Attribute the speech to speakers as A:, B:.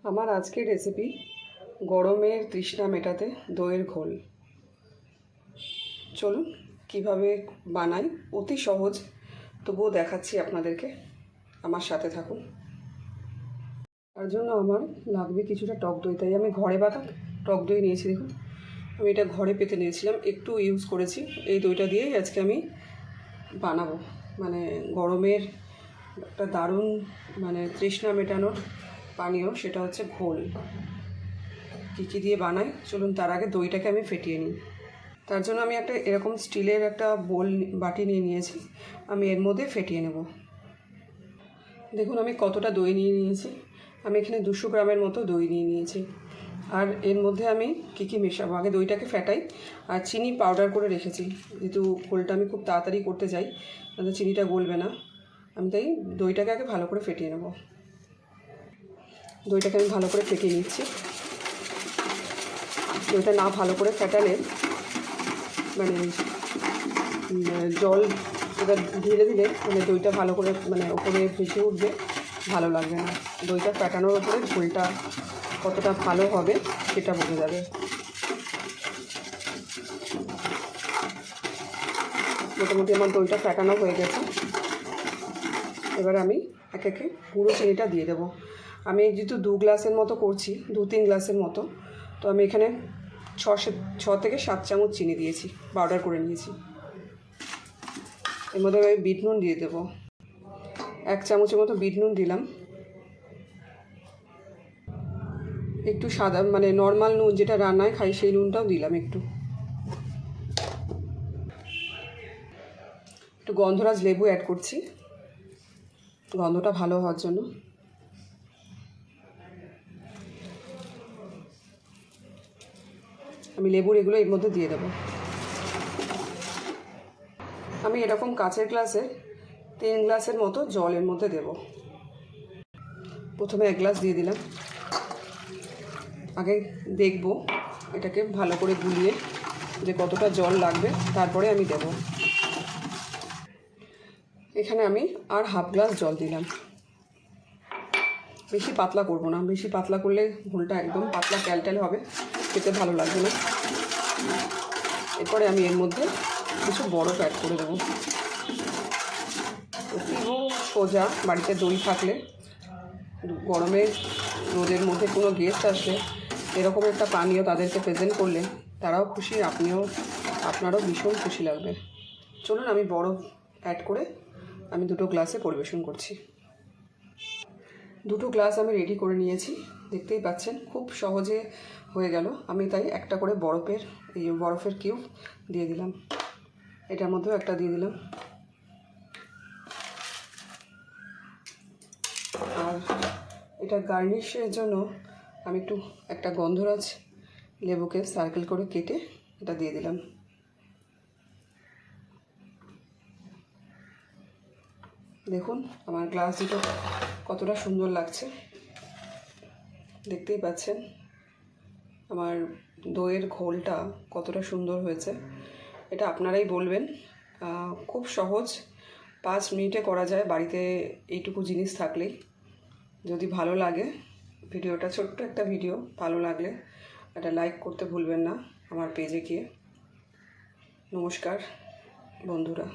A: আমার আজকের রেসিপি গরমের তৃষ্ণা মেটাতে দইয়ের ঘোল। চলুন কিভাবে বানাই, অতি সহজ, তবুও দেখাচ্ছি আপনাদেরকে, আমার সাথে থাকুন। তার জন্য আমার লাগবে কিছুটা টক দই, তাই আমি ঘরে বাটা টক দই নিয়েছি। দেখুন আমি এটা ঘরে পেতে নিয়েছিলাম, একটু ইউজ করেছি। এই দইটা দিয়েই আজকে আমি বানাবো, মানে গরমের একটা দারুণ তৃষ্ণা মেটানোর পানীয়, সেটা হচ্ছে ঘোল। কী দিয়ে বানাই চলুন, তার আগে দইটাকে আমি ফেটিয়ে নিই। তার জন্য আমি একটা এরকম স্টিলের একটা বাটি নিয়েছি, আমি এর মধ্যে ফেটিয়ে নেব। দেখুন আমি কতটা দই নিয়েছি। আমি এখানে 200 গ্রামের মতো দই নিয়েছি। আর এর মধ্যে আমি কী মেশাবো, আগে দইটাকে ফেটাই। আর চিনি পাউডার করে রেখেছি, যেহেতু ঘোলটা আমি খুব তাড়াতাড়ি করতে যাই, তাহলে চিনিটা গলবে না। আমি তাই দইটাকে আগে ভালো করে ফেটিয়ে নেব। দইটাকে আমি ভালো করে ফেটিয়ে নিচ্ছি। দইটা না ভালো করে ফেটালে জল এবার ধীরে ধীরে দইটা ভালো করে ওপরে ভেসে উঠবে, ভালো লাগবে না। দইটা ফেটানোর উপরে ঘোলটা কতটা ভালো হবে সেটা বোঝা যাবে। মোটামুটি আমার দইটা ফেটানো হয়ে গেছে। এবার আমি একে একে পুরো চিনিটা দিয়ে দেবো। আমি যেহেতু 2 গ্লাসের মতো করছি, 2-3 গ্লাসের মতো, তো আমি এখানে 6 থেকে 7 চামচ চিনি দিয়েছি, পাউডার করে নিয়েছি। এর মধ্যে আমি বিট নুন দিয়ে দেবো, 1 চামচের মতো বিট নুন দিলাম। একটু সাদা নর্মাল নুন, যেটা রান্নায় খাই, সেই নুনটাও দিলাম একটু। গন্ধরাজ লেবু অ্যাড করছি, গন্ধটা ভালো হওয়ার জন্য। আমি লেবুর এগুলো এর মধ্যে দিয়ে দেবো। আমি এরকম কাচের গ্লাসে 3 গ্লাসের মতো জল এর মধ্যে দেব। প্রথমে 1 গ্লাস দিয়ে দিলাম। আগে দেখব এটাকে ভালো করে গুলিয়ে যে কতটা জল লাগবে, তারপরে আমি দেব। এখানে আমি আর 1/2 গ্লাস জল দিলাম। বেশি পাতলা করব না, বেশি পাতলা করলে ঘোলটা একদম পাতলা ক্যালট্যাল হবে, খেতে ভালো লাগবে না। এরপরে আমি এর মধ্যে কিছু বরফ অ্যাড করে দেবো। অতীব সোজা, বাড়িতে দই থাকলে, গরমের রোদের মধ্যে কোনো গেস্ট আসলে এরকম একটা পানীয় তাদেরকে প্রেজেন্ট করলে তারাও খুশি, আপনারও ভীষণ খুশি লাগবে। চলুন আমি বরফ অ্যাড করে আমি 2 গ্লাসে পরিবেশন করছি। 2 গ্লাস আমি রেডি করে নিয়েছি, দেখতেই পাচ্ছেন খুব সহজে হয়ে গেল। আমি তাই একটা করে বরফের কিউব দিয়ে দিলাম, এটার মধ্যেও একটা দিয়ে দিলাম। আর এটা গার্নিশের জন্য আমি একটা গন্ধরাজ লেবুকে সার্কেল করে কেটে এটা দিয়ে দিলাম। দেখুন আমার গ্লাস দুটো কতটা সুন্দর লাগছে, দেখতেই পাচ্ছেন আমার দইয়ের ঘোলটা কতটা সুন্দর হয়েছে। এটা আপনারাই বলবেন। খুব সহজ, 5 মিনিটে করা যায় বাড়িতে, এইটুকু জিনিস থাকলেই। যদি ভালো লাগে ভিডিওটা, ছোট্ট একটা ভিডিও, ভালো লাগলে একটা লাইক করতে ভুলবেন না আমার পেজে গিয়ে। নমস্কার বন্ধুরা।